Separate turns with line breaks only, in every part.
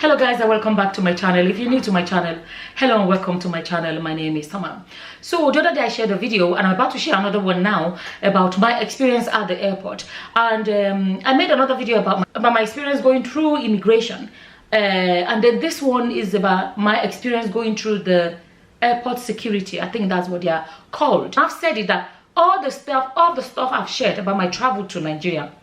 Hello guys, and welcome back to my channel. If you're new to my channel, hello and welcome to my channel. My name is Tama. So the other day I shared a video and I'm about to share another one now about my experience at the airport. And I made another video about my experience going through immigration. And then this one is about my experience going through the airport security. I think that's what they are called. I've said it that all the stuff I've shared about my travel to Nigeria,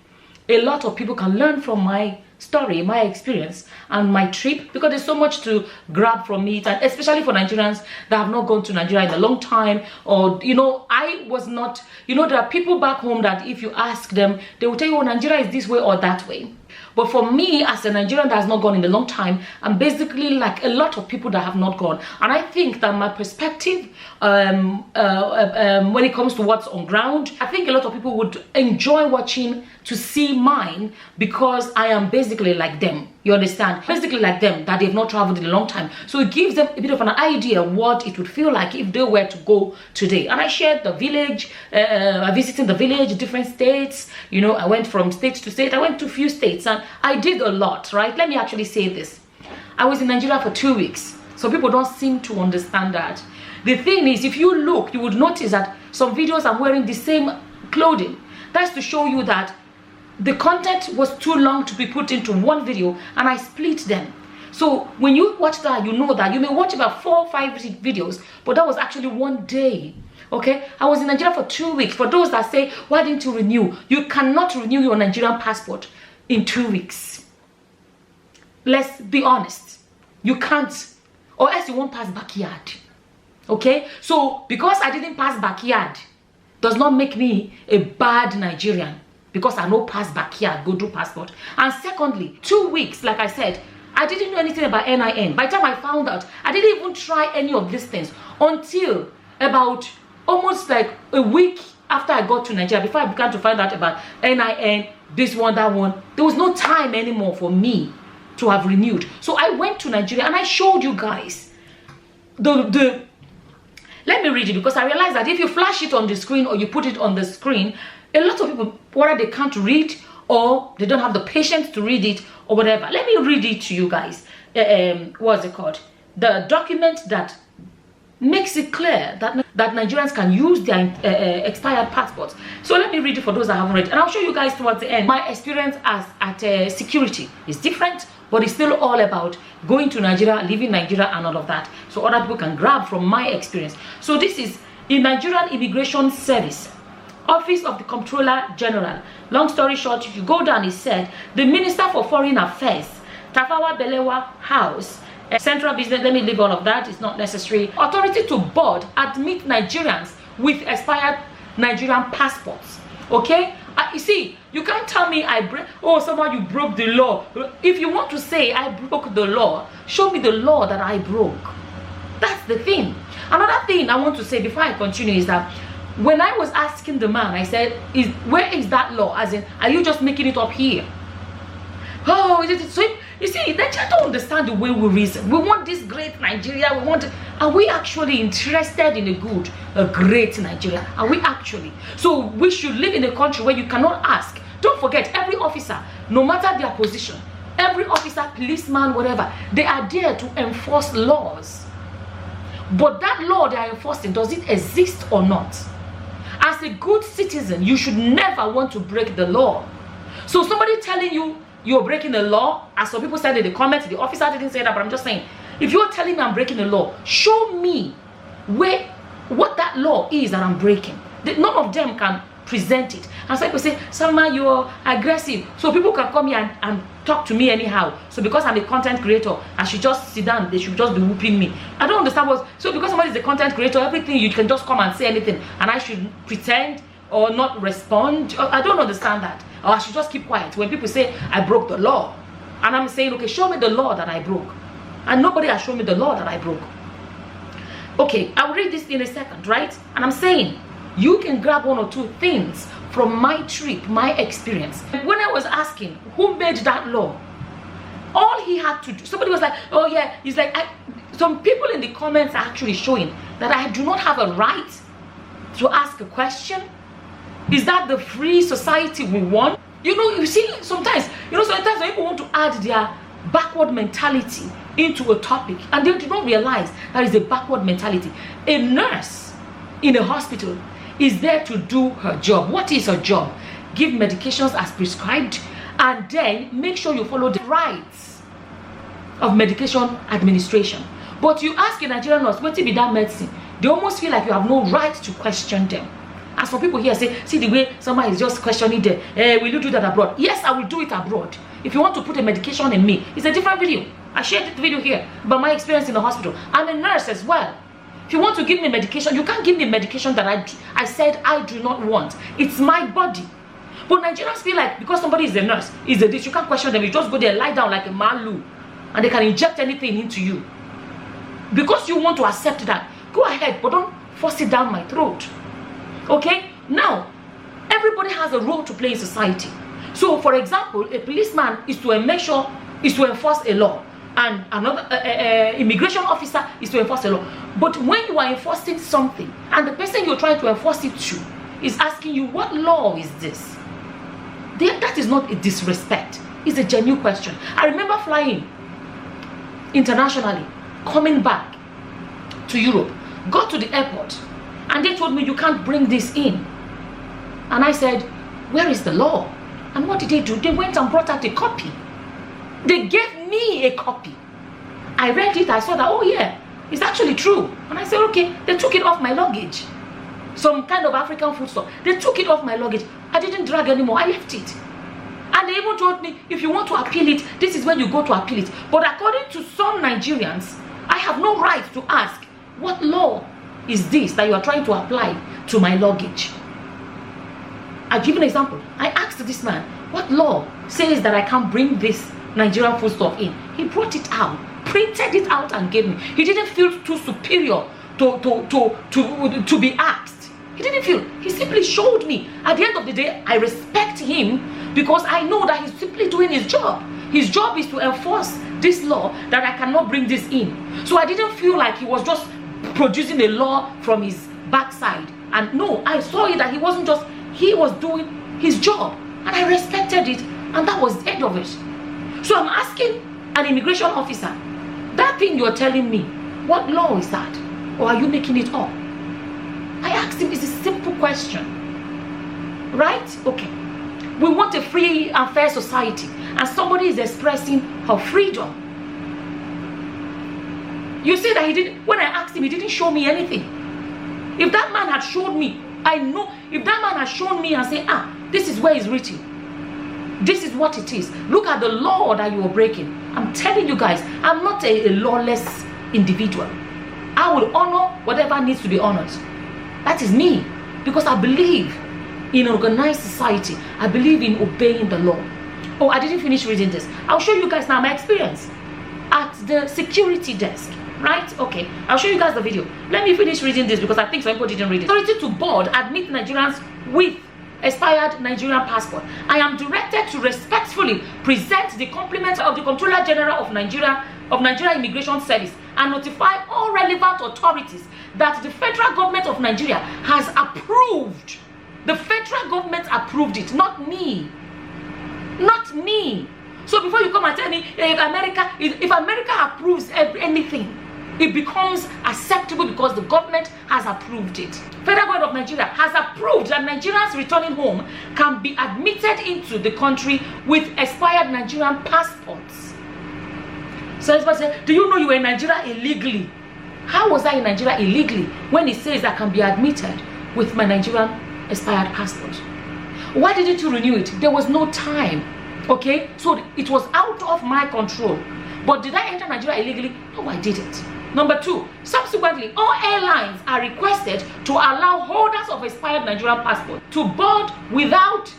a lot of people can learn from my story, my experience and my trip, because there's so much to grab from it, and especially for Nigerians that have not gone to Nigeria in a long time, or I was not, there are people back home that if you ask them, they will tell you, oh, Nigeria is this way or that way. But for me, as a Nigerian that has not gone in a long time, I'm basically like a lot of people that have not gone. And I think that my perspective when it comes to what's on ground, I think a lot of people would enjoy watching to see mine, because I am basically like them. You understand? Basically like them, that they've not traveled in a long time. So it gives them a bit of an idea what it would feel like if they were to go today. And I shared the village, visiting the village, different states. I went from state to state. I went to a few states and I did a lot, right? Let me actually say this. I was in Nigeria for 2 weeks. So people don't seem to understand that. The thing is, if you look, you would notice that some videos I'm wearing the same clothing. That's to show you that the content was too long to be put into one video and I split them. So when you watch that, you know that you may watch about 4 or 5 videos, but that was actually one day. Okay, I was in Nigeria for 2 weeks. For those that say, why didn't you renew? You cannot renew your Nigerian passport in 2 weeks. Let's be honest. You can't, or else you won't pass backyard. Okay, so because I didn't pass backyard does not make me a bad Nigerian, because I know pass backyard, go do passport. And secondly, 2 weeks, like I said, I didn't know anything about NIN. By the time I found out, I didn't even try any of these things until about almost like a week after I got to Nigeria, before I began to find out about NIN, this one, that one. There was no time anymore for me to have renewed. So I went to Nigeria and I showed you guys let me read it, because I realized that if you flash it on the screen or you put it on the screen, a lot of people, whether they can't read or they don't have the patience to read it or whatever. Let me read it to you guys. What's it called? The document that makes it clear that Nigerians can use their expired passports. So let me read it for those that haven't read, and I'll show you guys towards the end. My experience at security is different, but it's still all about going to Nigeria, leaving Nigeria and all of that, so other people can grab from my experience. So this is in Nigerian Immigration Service, Office of the Comptroller General. Long story short, if you go down, it said the Minister for Foreign Affairs, Tafawa Balewa House, Central Business, let me leave all of that, it's not necessary. Authority to board, admit Nigerians with expired Nigerian passports. Okay? You see, you can't tell me somehow you broke the law. If you want to say I broke the law, show me the law that I broke. That's the thing. Another thing I want to say before I continue is that when I was asking the man, I said, where is that law? As in, are you just making it up here? Oh, is it so? You see, they just don't understand the way we reason. We want this great Nigeria. Are we actually interested in a great Nigeria? Are we actually? So we should live in a country where you cannot ask. Don't forget, every officer, no matter their position, every officer, policeman, whatever, they are there to enforce laws. But that law they are enforcing, does it exist or not? As a good citizen, you should never want to break the law. So somebody telling you you're breaking the law, as some people said in the comments, the officer didn't say that, but I'm just saying, if you're telling me I'm breaking the law, show me what that law is that I'm breaking. None of them can present it. And some people say, Salma, you're aggressive. So people can come here and talk to me anyhow. So because I'm a content creator, I should just sit down, they should just be whooping me. I don't understand so because somebody is a content creator, everything you can just come and say anything, and I should pretend or not respond. I don't understand that. Or I should just keep quiet when people say I broke the law. And I'm saying, okay, show me the law that I broke. And nobody has shown me the law that I broke. Okay, I'll read this in a second, right? And I'm saying, you can grab 1 or 2 things from my trip, my experience. When I was asking who made that law, all he had to do, somebody was like, oh yeah, he's like, some people in the comments are actually showing that I do not have a right to ask a question. Is that the free society we want? You see, sometimes when people want to add their backward mentality into a topic, and they do not realize that is a backward mentality. A nurse in a hospital is there to do her job. What is her job? Give medications as prescribed, and then make sure you follow the rights of medication administration. But you ask a Nigerian nurse, what be that medicine? They almost feel like you have no right to question them. As some people here say, see the way someone is just questioning them, will you do that abroad? Yes, I will do it abroad. If you want to put a medication in me, it's a different video. I shared the video here about my experience in the hospital. I'm a nurse as well. If you want to give me medication, you can't give me medication that I said I do not want. It's my body. But Nigerians feel like because somebody is a nurse, is a this, you can't question them. You just go there, lie down like a malu, and they can inject anything into you. Because you want to accept that, go ahead, but don't force it down my throat. Okay? Now, everybody has a role to play in society. So, for example, a policeman is to enforce a law, and another immigration officer is to enforce a law. But when you are enforcing something, and the person you're trying to enforce it to is asking you, what law is this? That is not a disrespect. It's a genuine question. I remember flying internationally, coming back to Europe, got to the airport, and they told me, you can't bring this in. And I said, where is the law? And what did they do? They went and brought out a copy. They gave me a copy. I read it, I saw that, oh yeah, it's actually true. And I said, okay, they took it off my luggage. Some kind of African food store. They took it off my luggage. I didn't drag anymore, I left it. And they even told me, if you want to appeal it, this is when you go to appeal it. But according to some Nigerians, I have no right to ask, what law is this that you are trying to apply to my luggage? I'll give an example. I asked this man, what law says that I can't bring this Nigerian foodstuff in? He brought it out, printed it out and gave me. He didn't feel too superior to be asked. He didn't feel. He simply showed me. At the end of the day, I respect him because I know that he's simply doing his job. His job is to enforce this law that I cannot bring this in. So I didn't feel like he was just producing a law from his backside. And no, I saw it that he wasn't just, he was doing his job. And I respected it. And that was the end of it. So I'm asking an immigration officer, that thing you're telling me, what law is that? Or are you making it up? I asked him, it's a simple question. Right? Okay. We want a free and fair society. And somebody is expressing her freedom. You see that he didn't, when I asked him, he didn't show me anything. If that man had showed me, I know, if that man had shown me and said, this is where it's written. This is what it is. Look at the law that you are breaking. I'm telling you guys, I'm not a lawless individual. I will honor whatever needs to be honored. That is me. Because I believe in organized society. I believe in obeying the law. Oh, I didn't finish reading this. I'll show you guys now my experience at the security desk. Right? Okay. I'll show you guys the video. Let me finish reading this because I think some people didn't read it. Authority to board admit Nigerians with expired Nigerian passport. I am directed to respectfully present the compliments of the Comptroller General of Nigeria Immigration Service and notify all relevant authorities that the federal government of Nigeria has approved. The federal government approved it, not me. Not me. So before you come and tell me if America approves anything, it becomes acceptable because the government has approved it. Federal government of Nigeria has approved that Nigerians returning home can be admitted into the country with expired Nigerian passports. So everybody said, do you know you were in Nigeria illegally? How was I in Nigeria illegally when it says I can be admitted with my Nigerian expired passport? Why didn't you renew it? There was no time. Okay, so it was out of my control. But did I enter Nigeria illegally? No, I didn't. Number two, subsequently, all airlines are requested to allow holders of expired Nigerian passport to board without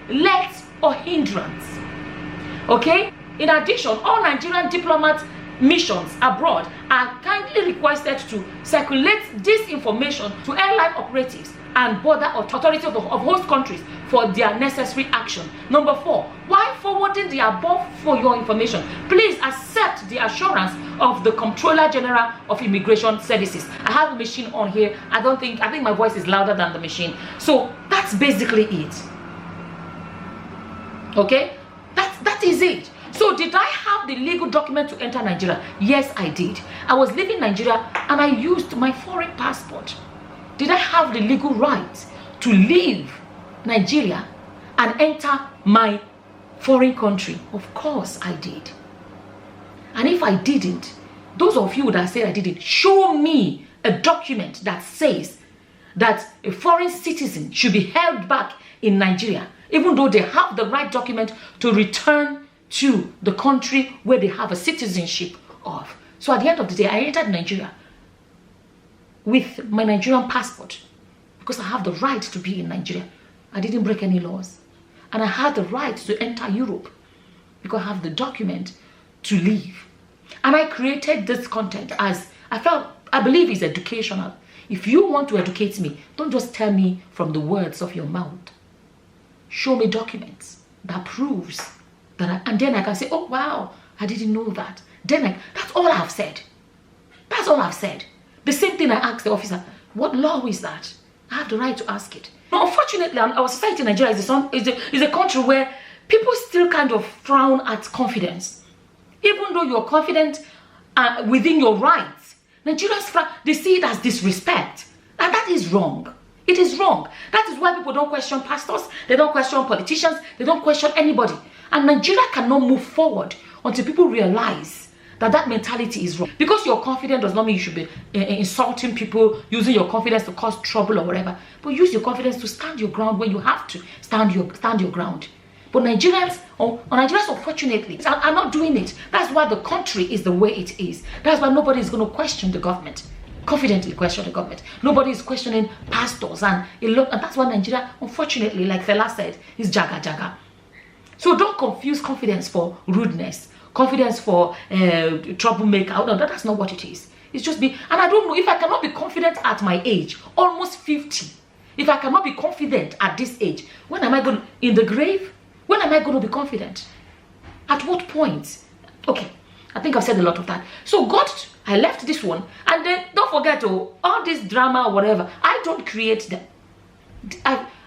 let or hindrance. Okay? In addition, all Nigerian diplomat missions abroad are kindly requested to circulate this information to airline operatives and border authorities of host countries for their necessary action. Number four, while forwarding the above for your information, please accept the assurance of the Comptroller General of Immigration Services. I have a machine on here. I think my voice is louder than the machine. So that's basically it. Okay? That is it. So did I have the legal document to enter Nigeria? Yes, I did. I was living in Nigeria and I used my foreign passport. Did I have the legal right to leave Nigeria and enter my foreign country? Of course I did. And if I didn't, those of you that say I didn't, show me a document that says that a foreign citizen should be held back in Nigeria, even though they have the right document to return to the country where they have a citizenship of. So at the end of the day, I entered Nigeria with my Nigerian passport because I have the right to be in Nigeria. I didn't break any laws. And I had the right to enter Europe because I have the document to leave. And I created this content as I believe it's educational. If you want to educate me, don't just tell me from the words of your mouth. Show me documents that proves that and then I can say, oh wow, I didn't know that. Then that's all I've said. That's all I've said. The same thing I asked the officer, what law is that? I have the right to ask it. Now, unfortunately, our society in Nigeria is a country where people still kind of frown at confidence. Even though you're confident within your rights, Nigerians, they see it as disrespect. And that is wrong. It is wrong. That is why people don't question pastors, they don't question politicians, they don't question anybody. And Nigeria cannot move forward until people realize that that mentality is wrong. Because you're confident does not mean you should be insulting people, using your confidence to cause trouble or whatever. But use your confidence to stand your ground when you have to stand your ground. But Nigerians, unfortunately, are not doing it. That's why the country is the way it is. That's why nobody is going to question the government. Confidently question the government. Nobody is questioning pastors and that's why Nigeria, unfortunately, like Fela said, is jaga jaga. So don't confuse confidence for rudeness, confidence for troublemaker. No, that's not what it is. It's just and I don't know if I cannot be confident at my age, almost 50. If I cannot be confident at this age, when am I going in the grave? When am I going to be confident? At what point? Okay, I think I've said a lot of that. So God, I left this one, and then don't forget all this drama or whatever. I don't create them.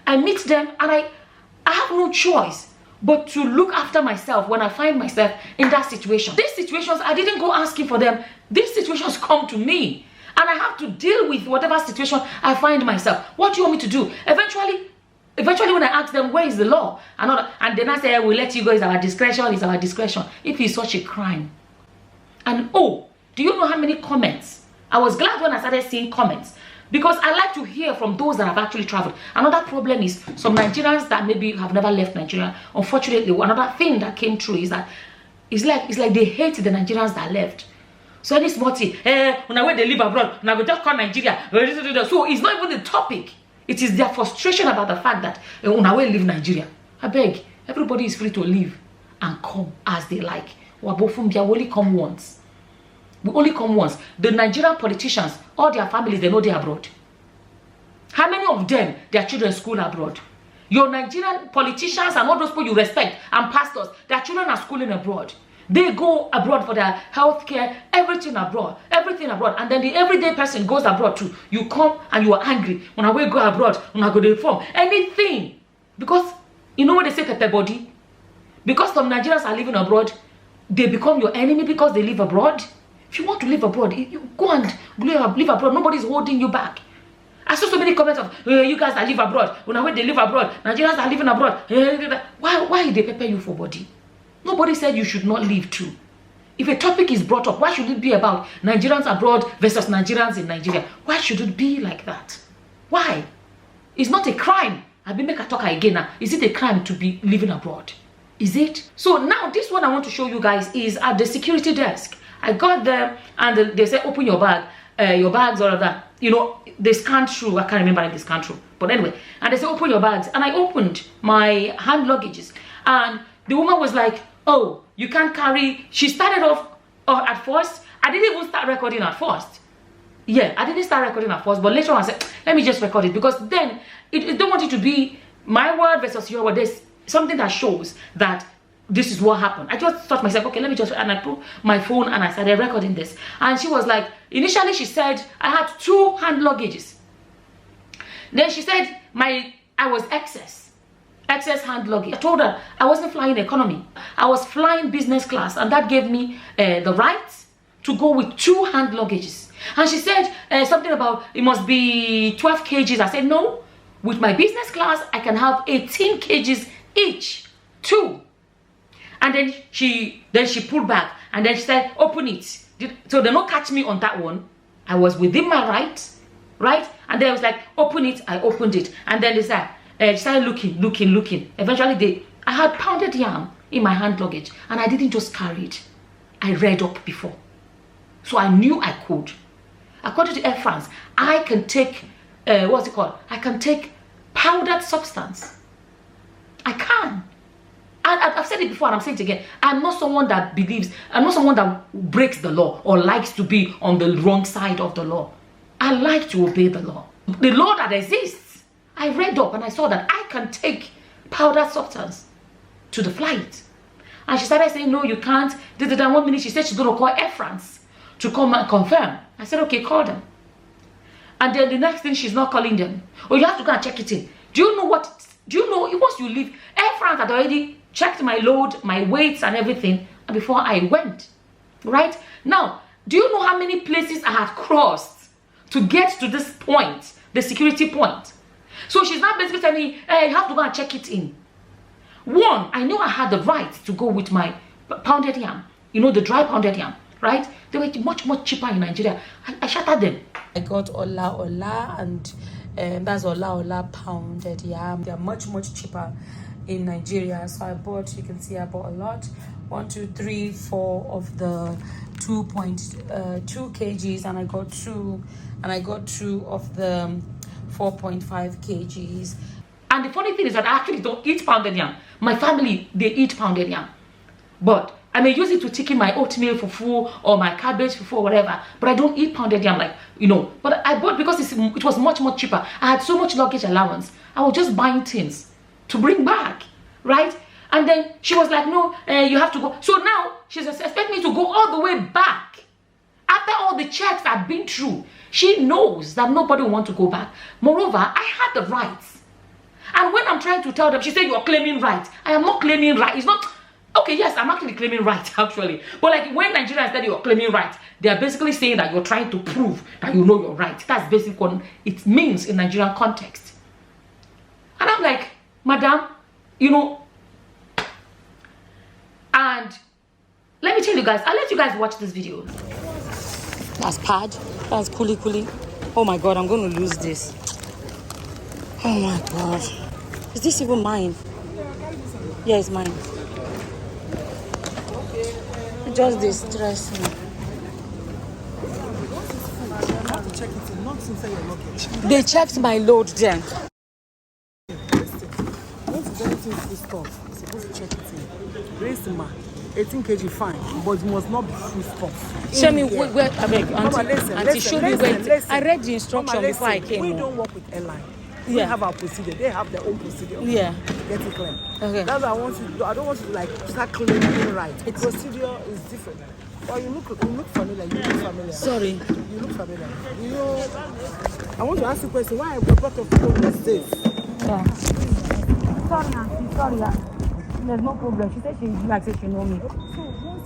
I meet them, and I have no choice but to look after myself when I find myself in that situation. These situations, I didn't go asking for them. These situations come to me, and I have to deal with whatever situation I find myself. What do you want me to do? Eventually when I ask them, where is the law? And then I say, we'll let you go, it's our discretion, it's our discretion. If it's such a crime. And oh, do you know how many comments? I was glad when I started seeing comments, because I like to hear from those that have actually traveled. Another problem is some Nigerians that maybe have never left Nigeria. Unfortunately, another thing that came true is that it's like they hate the Nigerians that left. So any small thing, when they live abroad, when I go just call Nigeria. So it's not even the topic. It is their frustration about the fact that when I leave Nigeria. I beg, everybody is free to leave and come as they like. We only come once. We only come once. The Nigerian politicians, all their families, they know they're abroad. How many of them, their children school abroad? Your Nigerian politicians and all those people you respect and pastors, their children are schooling abroad. They go abroad for their health care, everything abroad. And then the everyday person goes abroad too. You come and you are angry. When I will go abroad, when I go to reform, anything. Because, you know what they say, pepper body? Because some Nigerians are living abroad, they become your enemy because they live abroad. If you want to live abroad, you go and live abroad. Nobody's holding you back. I saw so many comments of, you guys that live abroad. When I wait, they live abroad. Nigerians are living abroad. Why they pepper you for body? Nobody said you should not leave too. If a topic is brought up, why should it be about Nigerians abroad versus Nigerians in Nigeria? Why should it be like that? Why? It's not a crime. I've been making a talk again now. Is it a crime to be living abroad? Is it? So now this one I want to show you guys is at the security desk. I got there and they said open your bag, your bags, all of that. You know, they scanned through. I can't remember if they scanned through. But anyway, and they said open your bags. And I opened my hand luggages. And the woman was like, oh, you can't carry. She started off at first. I didn't even start recording at first. Yeah, I didn't start recording at first. But later on I said, let me just record it. Because then, it don't want it to be my word versus your word. There's something that shows that this is what happened. I just thought to myself, okay, let me just, and I put my phone and I started recording this. And she was like, initially she said, I had 2 hand luggages. Then she said, I was excess. excess hand luggage. I told her I wasn't flying economy. I was flying business class, and that gave me the right to go with 2 hand luggages. And she said something about it must be 12 kgs. I said no. With my business class, I can have 18 kgs each, 2. And then she pulled back, and then she said, open it. So they don't catch me on that one. I was within my rights, right? And then I was like, open it. I opened it, and then they started looking. Eventually, I had pounded yam in my hand luggage, and I didn't just carry it. I read up before, so I knew I could. According to Air France, I can take what's it called? I can take powdered substance. I can. And I've said it before, and I'm saying it again. I'm not someone that believes, I'm not someone that breaks the law or likes to be on the wrong side of the law. I like to obey the law. The law that exists. I read up and I saw that I can take powdered substance to the flight. And she started saying, no, you can't. 1 minute she said she's going to call Air France to come and confirm. I said, okay, call them. And then the next thing, she's not calling them. Oh, you have to go and check it in. Do you know once you leave, Air France had already checked my load, my weights and everything before I went, right? Now, do you know how many places I had crossed to get to this point, the security point? So she's now basically telling me, hey, you have to go and check it in. One, I knew I had the right to go with my pounded yam, the dry pounded yam, right? They were much, much cheaper in Nigeria. I shattered them. I got Ola, and that's Ola pounded yam. They're much, much cheaper in Nigeria. So I bought, you can see I bought a lot. 1, 2, 3, 4 of the 2.2 kgs, and I got 2 of the 4.5 kgs. And the funny thing is that I actually don't eat pounded yam. My family, they eat pounded yam, but I may use it to thicken my oatmeal fufu or my cabbage fufu or whatever, but I don't eat pounded yam but I bought because it was much, much cheaper. I had so much luggage allowance. I was just buying things to bring back, right? And then she was like, no, you have to go. So now she's expecting me to go all the way back. After all the checks I've been through, she knows that nobody will want to go back. Moreover, I had the rights. And when I'm trying to tell them, she said, you're claiming right. I am not claiming right. It's not, okay, yes, I'm actually claiming right, actually. But like when Nigerians said you're claiming right, they are basically saying that you're trying to prove that you know you're right. That's basically what it means in Nigerian context. And I'm like, madam, and let me tell you guys, I'll let you guys watch this video. That's pad, that's kuli. Oh my God, I'm going to lose this. Oh my God. Is this even mine? Yeah, it's mine. Just distress me. They checked my load then.
Supposed to check it in. Raise the man. 18 kg fine, but it must not be full stuff.
Show me where I beg, auntie, show me where. I read the instruction before I came.
We don't work with airline. We have our procedure. They have their own procedure.
Yeah.
Get it clear.
Okay.
That's what I want you to do. I don't want you to like start claiming right. The procedure is different. Well, you look familiar. You look familiar.
Sorry.
You look familiar. I want to ask you a question. Why I brought up people with this?
Yeah. Sorry, auntie. Sorry, auntie. There's no problem. She said she know me.
So once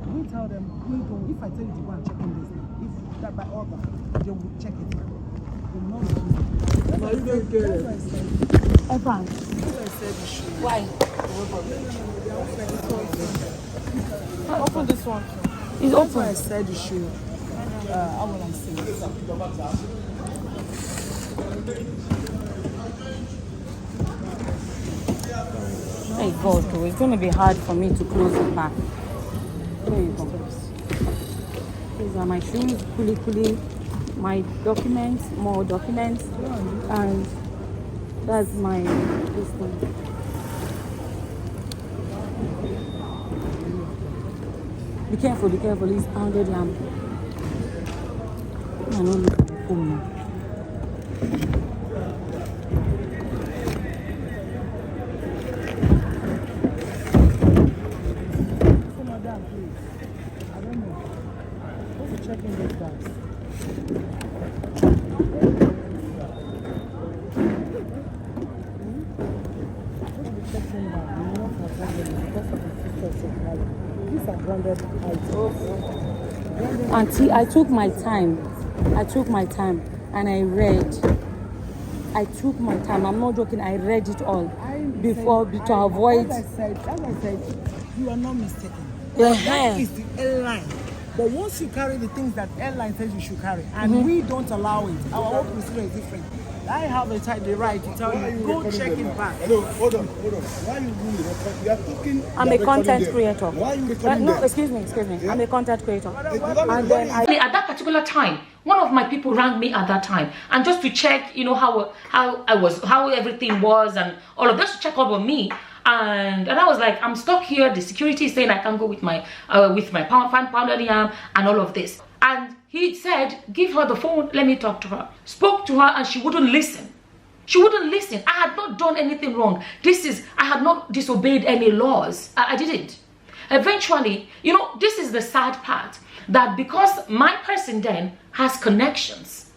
we tell them, if I tell you to go and check in this, if that by order, they will check it. They know it. No, you don't get it.
Why?
Open this one.
It's open.
I said you should. How will I say it?
Hey God, though, it's going to be hard for me to close it back. There you go. These are my shoes, kuli, my documents, more documents, and that's my this thing. Be careful, it's pounded lamb. I don't look at the phone now.
taking back the one for branded because of the features of value. These are branded items.
Auntie, I took my time. And I read. I took my time. I'm not joking. I read it all to avoid.
As I said, you are not mistaken.
Yeah.
That is the airline. But once you carry the things that airline says you should carry, and we don't allow it, our own procedure is different. I have the right to tell you, go check it back.
Hello, hold on. Why are you doing it? We are talking.
I'm a content creator.
Why are you recording
No,
them?
excuse me. Yeah? I'm a content creator.
And then at that particular time, one of my people rang me at that time, and just to check, you know, how everything was, and all of this, to check up on me. And I was like, I'm stuck here. The security is saying I can't go with my pounded yam and all of this. And he said, give her the phone, let me talk to her. Spoke to her and she wouldn't listen. She wouldn't listen. I had not done anything wrong. I had not disobeyed any laws. I didn't. Eventually, you know, this is the sad part, that because my person then has connections,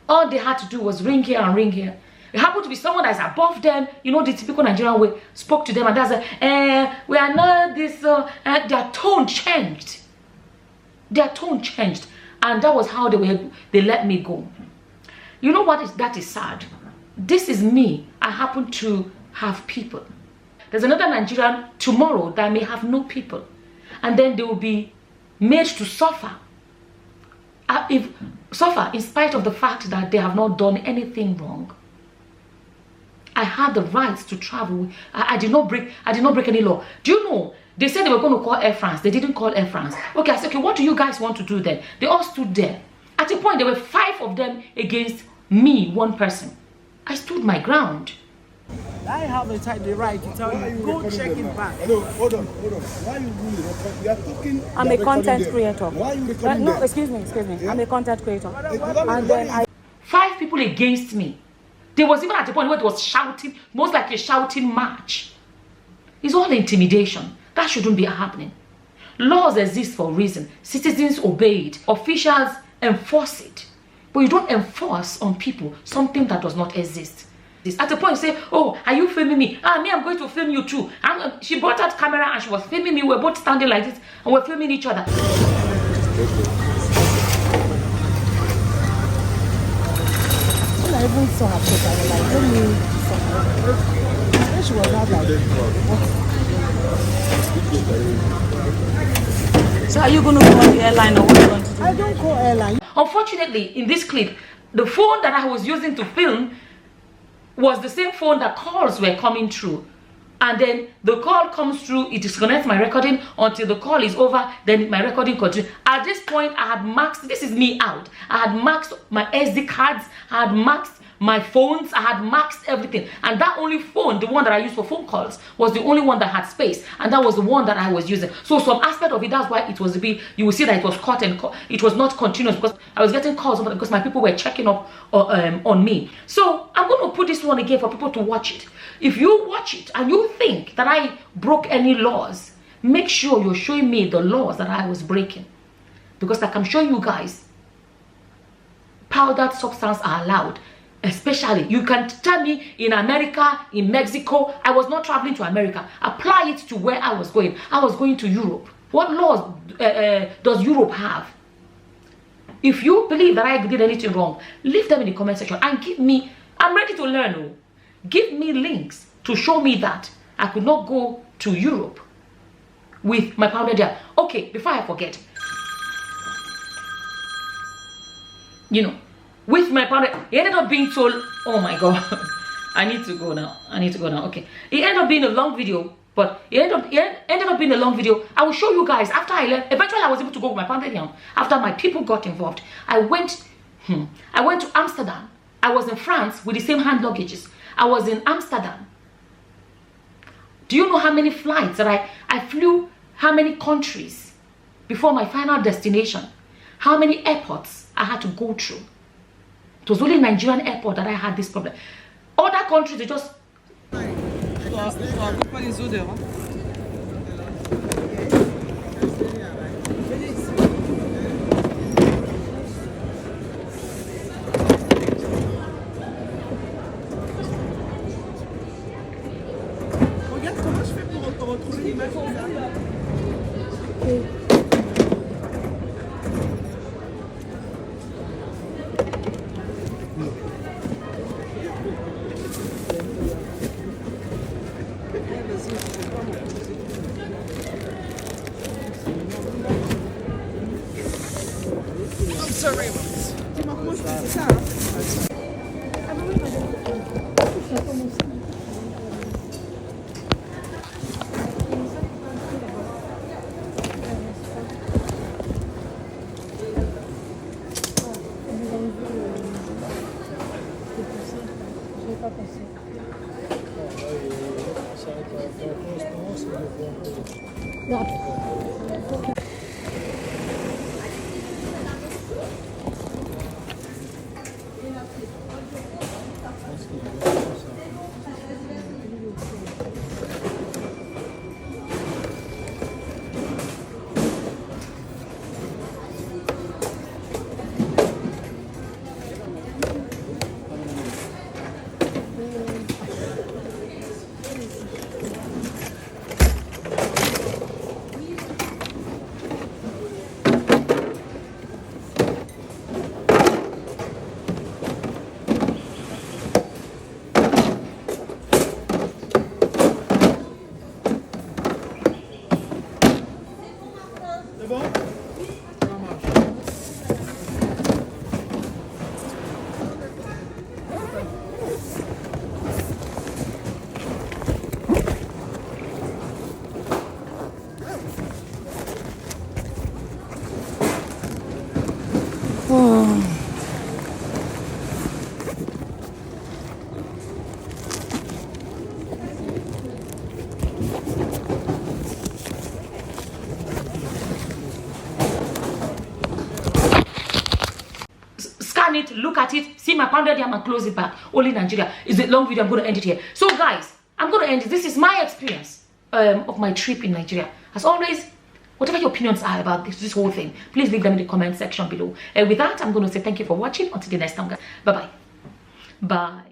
all they had to do was ring here and ring here. It happened to be someone that's above them, you know, the typical Nigerian way, spoke to them and that's we are not this, their tone changed. And that was how they let me go. You know what that is sad? This is me. I happen to have people. There's another Nigerian tomorrow that may have no people. And then they will be made to suffer. Suffer in spite of the fact that they have not done anything wrong. I had the right to travel. I did not break any law. Do you know? They said they were going to call Air France. They didn't call Air France. Okay, I said, okay, what do you guys want to do then? They all stood there. At a point, there were 5 of them against me, one person. I stood my ground.
I have the right to tell you, go check it back.
Hello, hold on. Why are you doing it? We are talking.
I'm a content creator.
Why are you recording
No,
them?
excuse me. Yeah? I'm a content creator.
And
then
5 people against me. There was even at a point where it was shouting, most like a shouting match. It's all intimidation. That shouldn't be happening. Laws exist for a reason. Citizens obey it. Officials enforce it. But you don't enforce on people something that does not exist. At a point, you say, oh, are you filming me? Me, I'm going to film you too. She brought out camera and she was filming me. We're both standing like this and we're filming each other.
I even saw her put I was like, let me then she was not like, what?
So are you going to call the airline or what are you going to do?
I don't call airline.
Unfortunately, in this clip, the phone that I was using to film was the same phone that calls were coming through. And then the call comes through, it disconnects my recording until the call is over, then my recording continues. At this point, I had maxed, this is me out. I had maxed my SD cards, I had maxed my phones, I had maxed everything. And that only phone, the one that I used for phone calls, was the only one that had space. And that was the one that I was using. So some aspect of it, that's why it was a bit, you will see that it was cut and cut. It was not continuous because I was getting calls because my people were checking up on me. So I'm going to put this one again for people to watch it. If you watch it and you think that I broke any laws, make sure you're showing me the laws that I was breaking. Because I can show you guys, powdered substance are allowed. Especially, you can tell me in America, in Mexico, I was not traveling to America. Apply it to where I was going. I was going to Europe. What laws does Europe have? If you believe that I did anything wrong, leave them in the comment section and give me, I'm ready to learn. Oh. Give me links to show me that I could not go to Europe with my pounded yam. Okay, before I forget, you know, with my pounded, it ended up being told, oh my God, I need to go now. Okay, it ended up being a long video, but it ended up being a long video. I will show you guys after I left. Eventually, I was able to go with my pounded yam after my people got involved. I went to Amsterdam. I was in France with the same hand luggages. I was in Amsterdam. Do you know how many flights that I flew, how many countries before my final destination? How many airports I had to go through? It was only Nigerian airport that I had this problem. Other countries, they just... Scan it, look at it, see my pounded yam and close it back. Only Nigeria. It's a long video. I'm going to end it here. So guys, I'm going to end it. This is my experience of my trip in Nigeria. As always, whatever your opinions are about this whole thing, please leave them in the comment section below. And with that, I'm going to say thank you for watching. Until the next time, guys. Bye-bye. Bye.